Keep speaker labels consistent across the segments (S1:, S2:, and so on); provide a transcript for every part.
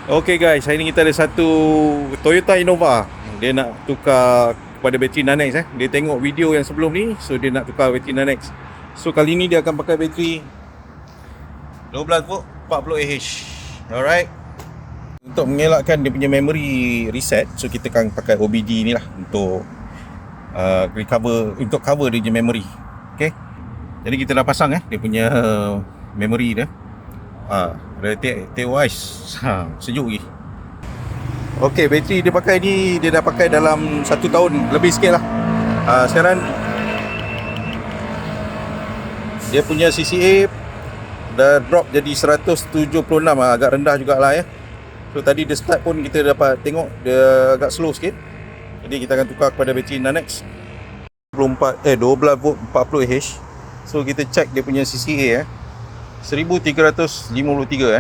S1: Okay guys, hari ni kita ada satu Toyota Innova. Dia nak tukar kepada bateri Nanex Dia tengok video yang sebelum ni, so dia nak tukar bateri Nanex. So kali ni dia akan pakai bateri 12 volt 40Ah. Alright. Untuk mengelakkan dia punya memory reset, so kita akan pakai OBD ni lah untuk cover dia punya memory. Okay. Jadi kita dah pasang dia punya memory dia. Relative wise sejuk lagi. Okey, bateri dia pakai ni, dia dah pakai dalam 1 tahun lebih sikit lah. Sekarang dia punya CCA dah drop jadi 176, agak rendah jugalah ya. So tadi dia start pun kita dapat tengok dia agak slow sikit. Jadi kita akan tukar kepada bateri Nanex 12 volt 40Ah. So kita check dia punya CCA 1353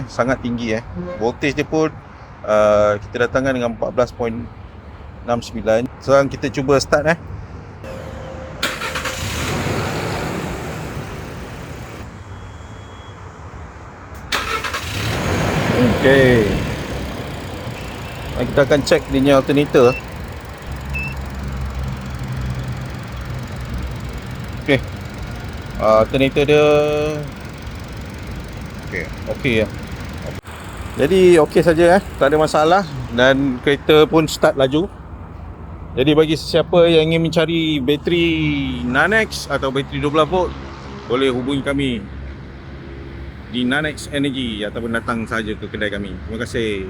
S1: sangat tinggi Voltage dia pun kita datangkan dengan 14.69. Sekarang kita cuba start Okey. Kita akan check dia punya alternator. Okey. Alternator dia okey ya. Jadi okey saja tak ada masalah dan kereta pun start laju. Jadi bagi sesiapa yang ingin mencari bateri Nanex atau bateri 12 volt, boleh hubungi kami di Nanex Energy ataupun datang saja ke kedai kami. Terima kasih.